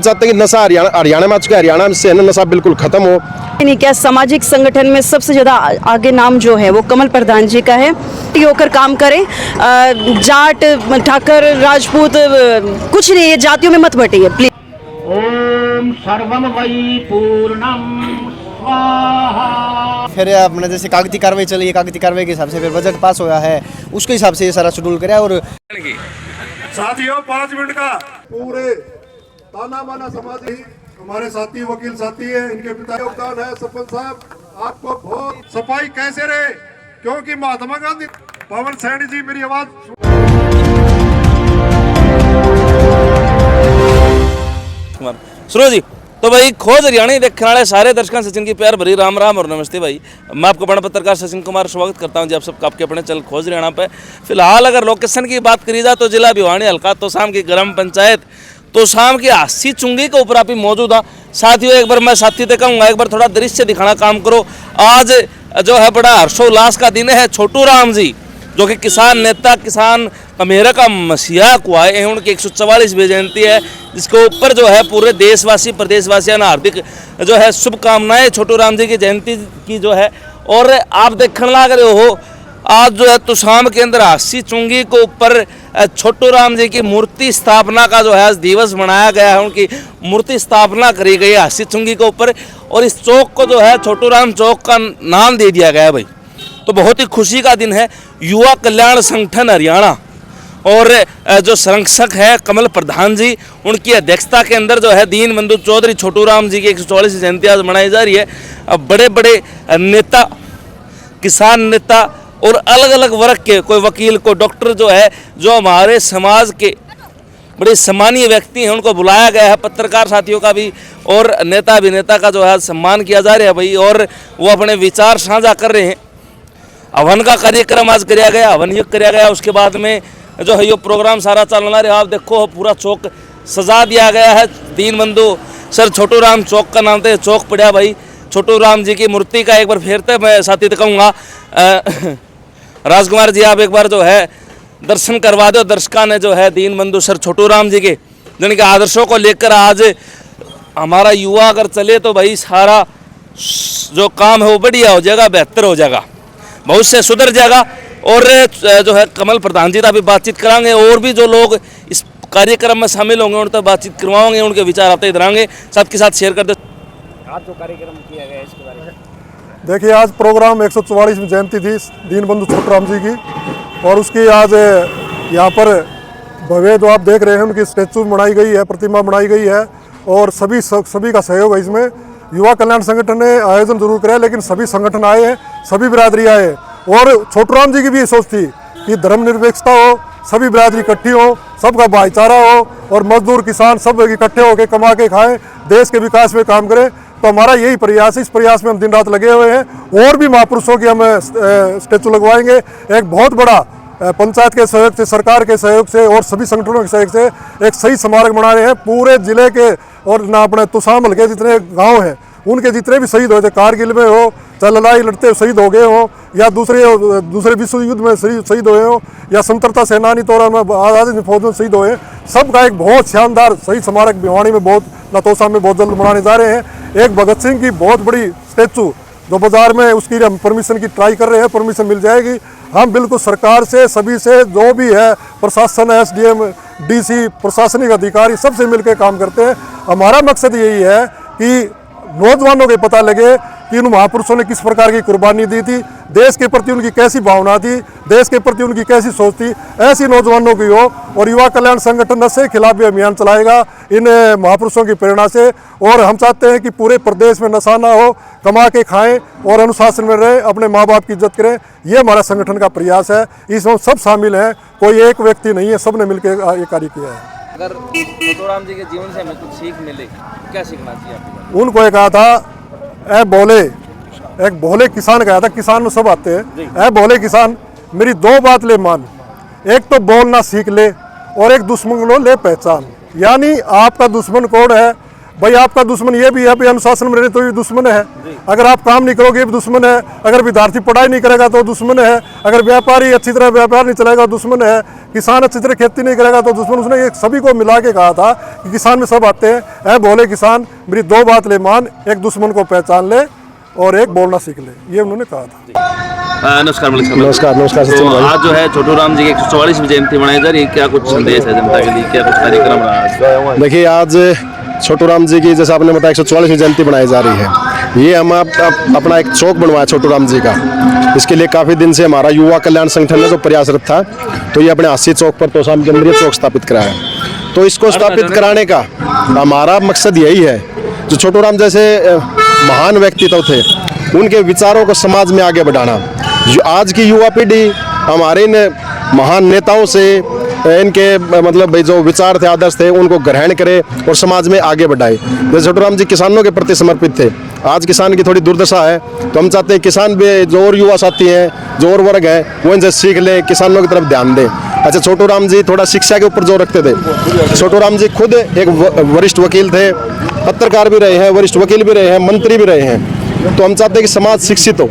चाहते हैं कि नशा हरियाणा में, आज के हरियाणा से नशा बिल्कुल खत्म हो। नहीं, क्या सामाजिक संगठन में सबसे ज़्यादा आगे नाम जो है वो कमल प्रधान जी का है। होकर काम करें, जाट ठाकर राजपूत कुछ नहीं है, जातियों में मत बटिए प्लीज। ओम सर्वम वै पूर्णम स्वाहा। फिर अपने जैसे कागजी कार्रवाई चली है, कागजी कार्रवाई के हिसाब से फिर बजट पास हुआ है, उसके हिसाब से ये सारा शेड्यूल करा। और साथियों 5 मिनट का पूरे ताना बाना समाज ही हमारे साथी वकील साथी है, इनके पिता योगदान है। सरपंच साहब आपको बहुत सफाई कैसे रहे, क्योंकि महात्मा गांधी। पवन सैनी जी मेरी आवाज सुनो जी। तो भाई खोज हरियाणा देखने वाले सारे दर्शकों सचिन की प्यार भरी राम राम और नमस्ते भाई। मैं आपको बड़ा पत्रकार सचिन कुमार स्वागत करता हूं जी आप सबका आपके अपने चैनल खोज हरियाणा पे। फिलहाल अगर लोकेशन की बात करी जाए तो जिला भिवानी हल्का तोशाम की ग्राम पंचायत तोशाम की हासी चुंगी के ऊपर आप मौजूद है। साथियों एक बार मैं साथी से कहूँगा, एक बार थोड़ा दृश्य दिखाना काम करो। आज जो है बड़ा हर्षोल्लास का दिन है। छोटू राम जी जो कि किसान नेता, किसान मेरा का मसीहा हुआ है, उनकी 144वीं जयंती है, जिसके ऊपर जो है पूरे देशवासी प्रदेशवासियों ने हार्दिक जो है शुभकामनाएं छोटू राम जी की जयंती की जो है। और आप देखने लग रहे हो आज जो है तोशाम के अंदर हासी चुंगी के ऊपर छोटू राम जी की मूर्ति स्थापना का जो है आज दिवस मनाया गया है। उनकी मूर्ति स्थापना करी गई है हासी चुंगी के ऊपर, और इस चौक को जो है छोटू राम चौक का नाम दे दिया गया है भाई। तो बहुत ही खुशी का दिन है। युवा कल्याण संगठन हरियाणा और जो संरक्षक है कमल प्रधान जी, उनकी अध्यक्षता के अंदर जो है दीनबंधु चौधरी छोटू राम जी की 144वीं जयंती आज मनाई जा रही है। अब बड़े बड़े नेता, किसान नेता और अलग अलग वर्ग के, कोई वकील, कोई डॉक्टर जो है, जो हमारे समाज के बड़े सम्मानीय व्यक्ति हैं, उनको बुलाया गया है। पत्रकार साथियों का भी और नेता अभिनेता का जो है सम्मान किया जा रहा है भाई, और वो अपने विचार साझा कर रहे हैं। हवन का कार्यक्रम आज कराया गया, हवन यज्ञ कराया गया। उसके बाद में जो है ये प्रोग्राम सारा चलना रहा। आप देखो पूरा चौक सजा दिया गया है। दीनबंधु सर छोटू राम चौक का नाम तो चौक पड़ा भाई। छोटू राम जी की मूर्ति का एक बार फेरते मैं साथी कहूँगा, राजकुमार जी आप एक बार जो है दर्शन करवा दो। दर्शकों ने जो है दीनबंधु सर छोटू राम जी के जिनके आदर्शों को लेकर आज हमारा युवा अगर चले तो भाई सारा जो काम है वो बढ़िया हो जाएगा, बेहतर हो जाएगा, बहुत से सुधर जाएगा। और जो है कमल प्रधान जी का भी बातचीत कराएंगे, और भी जो लोग इस कार्यक्रम में शामिल होंगे उनसे बातचीत करवाएंगे, उनके विचार आते इधराएंगे साथ के साथ शेयर कर दो। आज जो कार्यक्रम किया गया इसके बारे में देखिए, आज प्रोग्राम 144वीं जयंती थी दीनबंधु छोटू राम जी की, और उसकी आज यहाँ पर भव्य जो आप देख रहे हैं उनकी स्टैचू बनाई गई है, प्रतिमा बनाई गई है, और सभी का सहयोग है इसमें। युवा कल्याण संगठन ने आयोजन जरूर कराया, लेकिन सभी संगठन आए हैं, सभी बिरादरी आए हैं। और छोटू राम जी की भी सोच थी कि धर्मनिरपेक्षता हो, सभी बिरादरी इकट्ठी हो, सबका भाईचारा हो, और मजदूर किसान सब इकट्ठे होकर कमा के खाएं, देश के विकास में काम करें। तो हमारा यही प्रयास है, इस प्रयास में हम दिन रात लगे हुए हैं। और भी महापुरुषों की हम स्टैचू लगवाएंगे। एक बहुत बड़ा पंचायत के सहयोग से, सरकार के सहयोग से और सभी संगठनों के सहयोग से एक सही स्मारक बना रहे हैं। पूरे जिले के और ना अपने तोशाम हल्के जितने गांव हैं उनके जितने भी शहीद हुए थे, कारगिल में हो, चाहे लड़ाई लड़ते शहीद हो गए हो, या दूसरे विश्व युद्ध में शहीद हुए हो, या स्वतंत्रता सेनानी तौर में आज़ादी फौज में शहीद हुए, सबका एक बहुत शानदार सही स्मारक भिवानी में बहुत तोशाम में बहुत जल्द बनाने जा रहे हैं। एक भगत सिंह की बहुत बड़ी स्टैचू जो बाजार में, उसकी हम परमिशन की ट्राई कर रहे हैं, परमिशन मिल जाएगी। हम बिल्कुल सरकार से, सभी से, जो भी है प्रशासन, SDM, DC, प्रशासनिक अधिकारी, सबसे मिलकर काम करते हैं। हमारा मकसद यही है कि नौजवानों को पता लगे कि उन महापुरुषों ने किस प्रकार की कुर्बानी दी थी, देश के प्रति उनकी कैसी भावना थी, देश के प्रति उनकी कैसी सोच थी, ऐसी नौजवानों की हो। और युवा कल्याण संगठन नशे के खिलाफ भी अभियान चलाएगा इन महापुरुषों की प्रेरणा से। और हम चाहते हैं कि पूरे प्रदेश में नशा ना हो, कमा के खाएं और अनुशासन में रहें, अपने माँ बाप की इज्जत करें। ये हमारा संगठन का प्रयास है, इसमें सब शामिल हैं, कोई एक व्यक्ति नहीं है, सबने मिलकर ये कार्य किया है। अगर छोटू राम जी के जीवन से हमें कुछ सीख मिले, क्या सीखना चाहिए आपको? उनको एक कहा था, एक भोले किसान कहा था, किसान सब आते हैं, भोले किसान मेरी 2 बात ले मान, एक तो बोलना सीख ले और एक दुश्मन को ले पहचान। यानी आपका दुश्मन कौन है, भाई आपका दुश्मन ये भी है, भाई अनुशासन में रहने तो ये दुश्मन है, अगर आप काम नहीं करोगे ये भी दुश्मन है, अगर विद्यार्थी पढ़ाई नहीं करेगा तो दुश्मन है, अगर व्यापारी अच्छी तरह व्यापार नहीं चलेगा दुश्मन है, किसान अच्छी तरह खेती नहीं करेगा तो दुश्मन। उसने ये सभी को मिला के कहा था कि किसान में सब आते हैं, ऐ बोले किसान मेरी दो बात ले मान, एक दुश्मन को पहचान ले और एक बोलना सीख ले, ये उन्होंने कहा था। नमस्कार मलिक साहब। नमस्कार नमस्कार तो सचिन भाई। आज जो है छोटू राम जी की 144वीं जयंती मनाई जा रही है, क्या कुछ संदेश है जनता के लिए, क्या कुछ कार्यक्रम रहा आज? देखिए आज छोटू राम जी की जैसे आपने बताया 144वीं जयंती बनाई जा रही है। ये हम अपना एक चौक बनवाया छोटू राम जी का, इसके लिए काफ़ी दिन से हमारा युवा कल्याण संगठन में जो प्रयासरत था, तो ये अपने हास्य चौक पर तोशाम केंद्रीय चौक स्थापित कराया। तो इसको स्थापित कराने का हमारा मकसद यही है, जो छोटू राम जैसे महान व्यक्तित्व थे उनके विचारों को समाज में आगे बढ़ाना। जो आज की युवा पीढ़ी हमारे इन महान नेताओं से इनके मतलब भाई जो विचार थे, आदर्श थे, उनको ग्रहण करे और समाज में आगे बढ़ाए। जैसे छोटू राम जी किसानों के प्रति समर्पित थे, आज किसान की थोड़ी दुर्दशा है, तो हम चाहते हैं किसान भी जो और युवा साथी हैं, जो और वर्ग है, वो इनसे सीख ले, किसानों की तरफ ध्यान दें। अच्छा, छोटू राम जी थोड़ा शिक्षा के ऊपर जोर रखते थे। छोटू राम जी खुद एक वरिष्ठ वकील थे, पत्रकार भी रहे हैं, वरिष्ठ वकील भी रहे हैं, मंत्री भी रहे हैं। तो हम चाहते हैं कि समाज शिक्षित हो,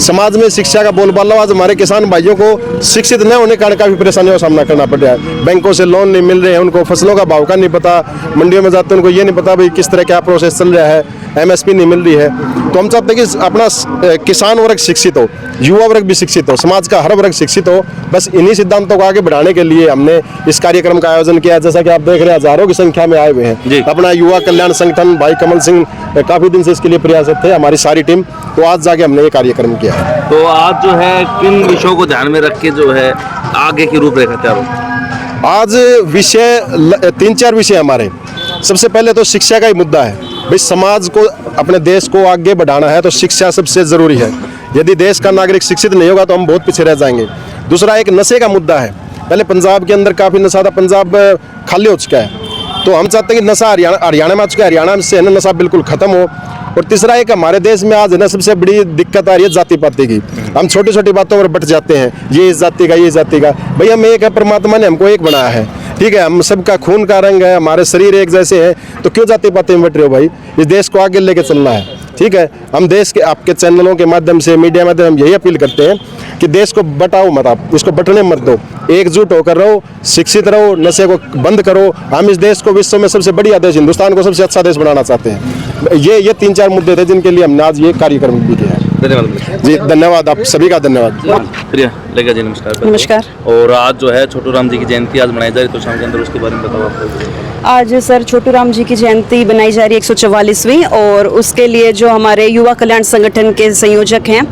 समाज में शिक्षा का बोलबाला। आज हमारे किसान भाइयों को शिक्षित न होने के कारण काफ़ी परेशानियों का सामना करना पड़ रहा है। बैंकों से लोन नहीं मिल रहे हैं, उनको फसलों का भाव का नहीं पता, मंडियों में जाते हैं उनको ये नहीं पता भाई किस तरह क्या प्रोसेस चल रहा है, MSP नहीं मिल रही है। तो हम चाहते हैं कि अपना किसान वर्ग शिक्षित हो, युवा वर्ग भी शिक्षित हो, समाज का हर वर्ग शिक्षित हो। बस इन्हीं सिद्धांतों को आगे बढ़ाने के लिए हमने इस कार्यक्रम का आयोजन किया। जैसा कि आप देख रहे हैं हजारों की संख्या में आए हुए हैं। अपना युवा कल्याण संगठन भाई कमल सिंह काफ़ी दिन से इसके लिए प्रयासरत थे, हमारी सारी टीम। तो आज जाके हमने ये कार्यक्रम किया है। तो आज जो है किन विषयों को ध्यान में रख के जो है आगे की रूपरेखा तैयार हो? आज विषय 3-4 विषय हमारे। सबसे पहले तो शिक्षा का ही मुद्दा है भाई, समाज को अपने देश को आगे बढ़ाना है तो शिक्षा सबसे ज़रूरी है। यदि देश का नागरिक शिक्षित नहीं होगा तो हम बहुत पीछे रह जाएंगे। दूसरा एक नशे का मुद्दा है, पहले पंजाब के अंदर काफ़ी नशा था, पंजाब खाली हो चुका है, तो हम चाहते हैं कि नशा हरियाणा में आ चुका है, हरियाणा से है ना नशा बिल्कुल ख़त्म हो। और तीसरा एक हमारे देश में आज है ना सबसे बड़ी दिक्कत आ रही है जाति पाति की। हम छोटी छोटी बातों पर बट जाते हैं, ये इस जाति का, ये इस जाति का। भाई हम एक है, परमात्मा ने हमको एक बनाया है, ठीक है, हम सबका खून का रंग है, हमारे शरीर एक जैसे हैं, तो क्यों जाति पाति में बट रहे हो भाई? इस देश को आगे लेके चलना है, ठीक है। हम देश के आपके चैनलों के माध्यम से, मीडिया माध्यम हम यही अपील करते हैं कि देश को बटाओ मत, आप इसको बटने मत दो, एकजुट होकर रहो, शिक्षित रहो, नशे को बंद करो। हम इस देश को विश्व में सबसे बढ़िया देश, हिंदुस्तान को सबसे अच्छा देश बनाना चाहते हैं। ये 3-4 मुद्दे थे जिनके लिए हमने आज ये कार्यक्रम भी किया है। धन्यवाद जी, धन्यवाद, आप सभी का धन्यवाद। प्रिया लेगा जी, नमस्कार। नमस्कार। और आज जो है छोटू राम जी की जयंती आज मनाई जा रही है तो शाम के अंदर, उसके बारे में बताओ आपको। आज सर छोटू राम जी की जयंती बनाई जा रही है 144वीं, और उसके लिए जो हमारे युवा कल्याण संगठन के संयोजक हैं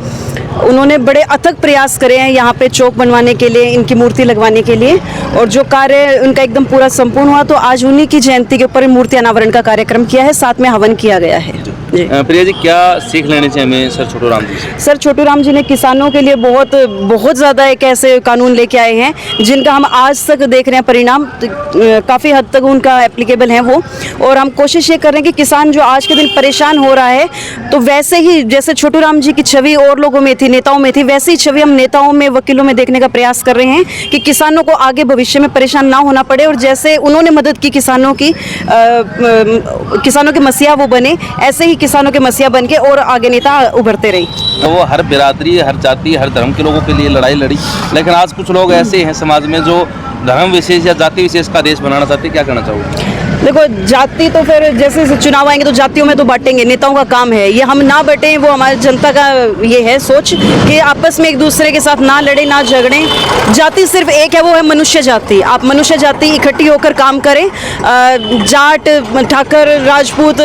उन्होंने बड़े अथक प्रयास करे हैं यहाँ पे चौक बनवाने के लिए, इनकी मूर्ति लगवाने के लिए, और जो कार्य उनका एकदम पूरा संपूर्ण हुआ। तो आज उन्हीं की जयंती के ऊपर मूर्ति अनावरण का कार्यक्रम किया है, साथ में हवन किया गया है। जी प्रिया जी, क्या सीख लेनी चाहिए हमें सर छोटू राम जी से? सर छोटू राम जी ने किसानों के लिए बहुत ज़्यादा एक ऐसे कानून लेके आए हैं जिनका हम आज तक देख रहे हैं परिणाम, काफ़ी हद तक उनका एप्लीकेबल है वो। और हम कोशिश ये कर रहे हैं कि किसान जो आज के दिन परेशान हो रहा है, तो वैसे ही जैसे छोटू राम जी की छवि और लोगों में थी, नेताओं में थी, वैसी ही छवि हम नेताओं में, वकीलों में देखने का प्रयास कर रहे हैं कि किसानों को आगे भविष्य में परेशान ना होना पड़े, और जैसे उन्होंने मदद की किसानों के मसीहा वो बने, ऐसे ही किसानों के मसीहा बन के और आगे नेता उभरते रहे। तो वो हर बिरादरी, हर जाति, हर धर्म के लोगों के लिए लड़ाई लड़ी, लेकिन आज कुछ लोग ऐसे हैं समाज में जो धर्म विशेष या जाति विशेष का देश बनाना चाहते हैं, क्या कहना चाहोगे? देखो, जाति तो फिर जैसे चुनाव आएंगे तो जातियों में तो बांटेंगे, नेताओं का काम है ये, हम ना बटें, वो हमारी जनता का ये है सोच कि आपस में एक दूसरे के साथ ना लड़े, ना झगड़ें। जाति सिर्फ एक है, वो है मनुष्य जाति। आप मनुष्य जाति इकट्ठी होकर काम करें, जाट, ठाकर, राजपूत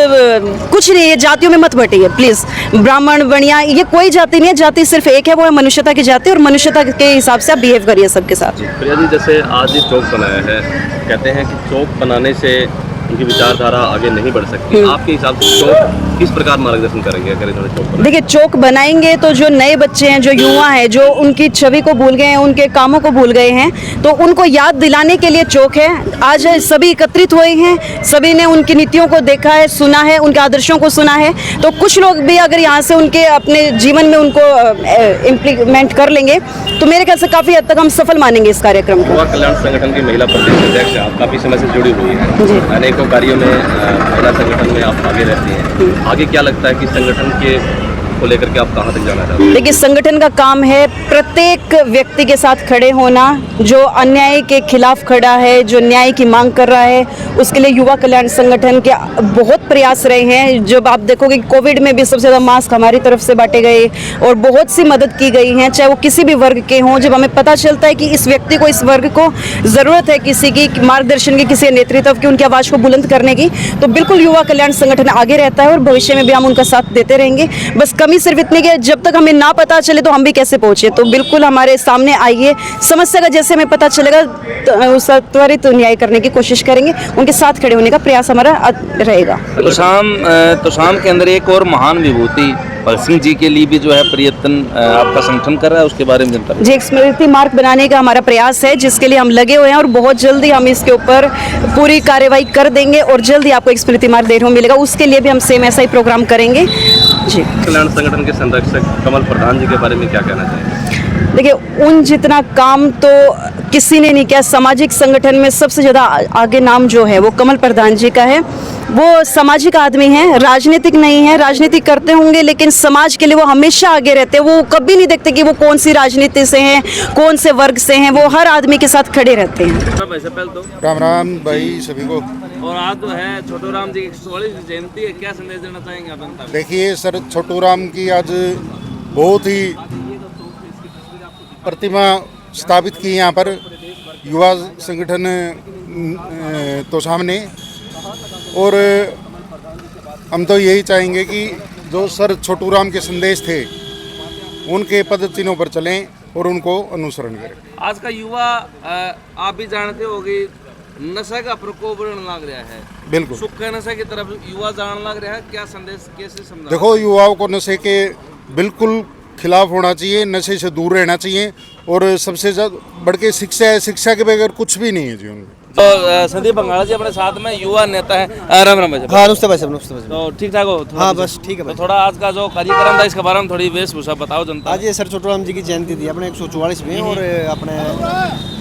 कुछ नहीं है, जातियों में मत बटिए प्लीज़। ब्राह्मण, बनिया, ये कोई जाति नहीं है, जाति सिर्फ एक है, वो है मनुष्यता की जाति, और मनुष्यता के हिसाब से आप बिहेव करिए सबके साथ। प्रिया जी, जैसे आज ये चौक बनाया है, कहते हैं कि चौक बनाने से उनकी विचारधारा आगे नहीं बढ़ सकती, आपके हिसाब से चौक किस प्रकार मार्गदर्शन करेंगे अगर इन्होंने चौक बनाया? देखिए, चौक बनाएंगे तो जो नए बच्चे हैं, जो युवा हैं, जो उनकी छवि को भूल गए हैं, उनके कामों को भूल गए हैं, तो उनको याद दिलाने के लिए चौक है। आज सभी एकत्रित हुए हैं, सभी ने उनकी नीतियों को देखा है, सुना है, उनके आदर्शों को सुना है। तो कुछ लोग भी अगर यहाँ से उनके अपने जीवन में उनको इम्प्लीमेंट कर लेंगे तो मेरे ख्याल से काफ़ी हद तक हम सफल मानेंगे इस कार्यक्रम को। युवा कल्याण संगठन की महिला प्रदेश अध्यक्ष आप काफ़ी समय से जुड़ी हुई है, अनेकों कार्यों में महिला संगठन में आप आगे रहती हैं, आगे क्या लगता है कि संगठन के को लेकर के आप कहाँ तक जाना चाहते हैं? देखिए, संगठन का काम है प्रत्येक व्यक्ति के साथ खड़े होना, जो अन्याय के खिलाफ खड़ा है, जो न्याय की मांग कर रहा है, उसके लिए युवा कल्याण संगठन के बहुत प्रयास रहे हैं। जब आप देखोगे कोविड में भी सबसे ज़्यादा मास्क हमारी तरफ से बांटे गए और बहुत सी मदद की गई है, चाहे वो किसी भी वर्ग के हों। जब हमें पता चलता है कि इस व्यक्ति को, इस वर्ग को ज़रूरत है किसी की मार्गदर्शन की, किसी नेतृत्व की, उनकी आवाज़ को बुलंद करने की, तो बिल्कुल युवा कल्याण संगठन आगे रहता है और भविष्य में भी हम उनका साथ देते रहेंगे। बस कमी सिर्फ इतनी कि जब तक हमें ना पता चले तो हम भी कैसे पहुंचे, तो बिल्कुल हमारे सामने आइए, समस्या का जैसे हमें पता चलेगा उस त्वरित न्याय करने की कोशिश करेंगे, उनके साथ खड़े होने का प्रयास हमारा रहेगा। तोशाम के अंदर एक और महान विभूति भगत सिंह जी के लिए भी जो है प्रयत्न आपका संगठन कर रहा है, उसके बारे में जानता हूं। जी, एक स्मृति मार्ग बनाने का हमारा प्रयास है, जिसके लिए हम लगे हुए हैं और बहुत जल्दी हम इसके ऊपर पूरी कार्यवाही कर देंगे और जल्दी आपको एक स्मृति मार्ग देखने को मिलेगा। उसके लिए भी हम सेम ऐसा ही प्रोग्राम करेंगे। जी, कल्याण संगठन के संरक्षक कमल प्रधान जी के बारे में क्या कहना चाहेंगे? देखिए, उन जितना काम तो किसी ने नहीं किया। सामाजिक संगठन में सबसे ज़्यादा आगे नाम जो है वो कमल प्रधान जी का है। वो सामाजिक आदमी हैं, राजनीतिक नहीं है। राजनीति करते होंगे लेकिन समाज के लिए वो हमेशा आगे रहते हैं। वो कभी नहीं देखते कि वो कौन सी राजनीति से हैं, कौन से वर्ग से हैं, वो हर आदमी के साथ खड़े रहते हैं। राम राम भाई सभी को। और आज जो है छोटू राम जी की 144वीं जयंती है, क्या संदेश देना चाहेंगे आप जनता को? देखिए सर, छोटू राम की आज बहुत ही प्रतिमा स्थापित की यहाँ पर युवा संगठन तोशाम ने, और हम तो यही चाहेंगे कि जो सर छोटू राम के संदेश थे उनके पद चिन्हों पर चलें और उनको अनुसरण करें। आज का युवा आप भी जानते होगे, नशा का प्रकोप बढ़ने लग रहा है। बिल्कुल, सुख के नशे की तरफ युवा जाने लग रहा है। क्या संदेश, कैसे समझा? देखो, युवाओं को नशे के बिल्कुल खिलाफ होना चाहिए, नशे से दूर रहना चाहिए, और सबसे ज़्यादा बढ़ के शिक्षा है। शिक्षा के बगैर कुछ भी नहीं है जीवन में। तो संदीप बंगाला जी अपने साथ में युवा नेता है। राम राम भाई। हाँ, नुस्ते भाई साहब, नुस्ते भाई साहब। तो ठीक ठाक हो? हाँ, बस ठीक है भाई। तो थोड़ा आज का जो कार्यक्रम था इसके बारे में थोड़ी वेशभूषा बताओ जनता। आज ये सर छोटू राम जी की जयंती थी अपने 144वीं, और अपने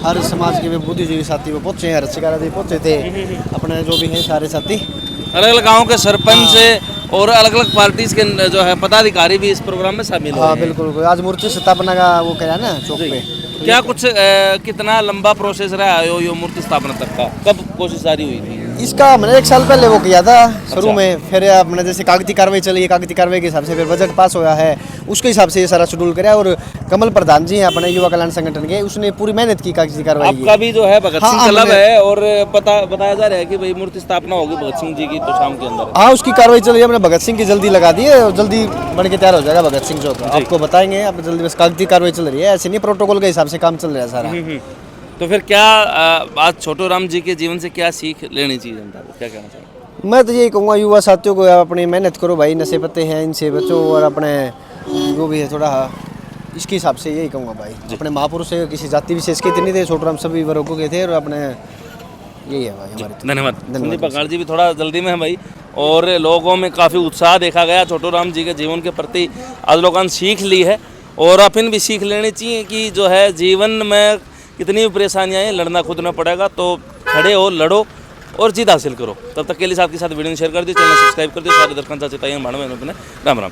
हर समाज के बुद्धिजीवी साथी वो पहुँचे हैं, हर शिकारा पहुँचे थे, अपने जो भी हैं सारे साथी। अलग अलग गाँव के सरपंच से और अलग अलग पार्टी के जो है पदाधिकारी भी इस प्रोग्राम में शामिल हाँ, बिल्कुल। आज मूर्ति स्थापना का वो करा ना चौक पे। क्या कुछ कितना लंबा प्रोसेस रहा है यो मूर्ति स्थापना तक का? कब कोशिश जारी हुई थी इसका? मैंने 1 साल पहले वो किया था शुरू में, फिर अपने जैसे कागजी कार्रवाई चली है, कागजी कार्रवाई के हिसाब से फिर बजट पास होया है, उसके हिसाब से ये सारा शेड्यूल करा। और कमल प्रधान जी हैं अपने युवा कल्याण संगठन के, उसने पूरी मेहनत की कागजी कार्रवाई की। आपका भी जो है भगत सिंह हाँ, क्लब है, और बताया जा रहा है कि भाई मूर्ति स्थापना होगी भगत सिंह जी की तोशाम के अंदर। हाँ, उसकी कार्रवाई चल रही है। हमने भगत सिंह की जल्दी लगा दी है और जल्दी बन के तैयार हो जाएगा भगत सिंह चौक। आपको बताएंगे, अब जल्दी बस कागजी कार्रवाई चल रही है, ऐसे नहीं, प्रोटोकॉल के हिसाब से काम चल रहा है सारा। तो फिर क्या आज छोटू राम जी के जीवन से क्या सीख लेनी चाहिए जनता को, क्या कहना चाहिए? मैं तो यही कहूँगा युवा साथियों को, अपनी मेहनत करो भाई, नशे पत्ते हैं इनसे बचो, और अपने जो भी है थोड़ा इसके हिसाब से यही कहूँगा भाई। अपने महापुरुष से किसी जाति विशेष के नहीं थे, छोटू राम सभी वर्गों के थे, और अपने यही है भाई हमारे। धन्यवाद। संदीप बंगाल जी भी थोड़ा जल्दी में है भाई, और लोगों में काफ़ी उत्साह देखा गया छोटू राम जी के जीवन के प्रति। आज लोगों ने सीख ली है और अपन भी सीख लेनी चाहिए कि जो है जीवन में कितनी भी परेशानियाँ हैं, लड़ना खुद न पड़ेगा, तो खड़े हो, लड़ो और जीत हासिल करो। तब तक के लिए साथ के साथ वीडियो शेयर कर दिए, चैनल सब्सक्राइब कर दिए, सारे दर्शकों से राम राम।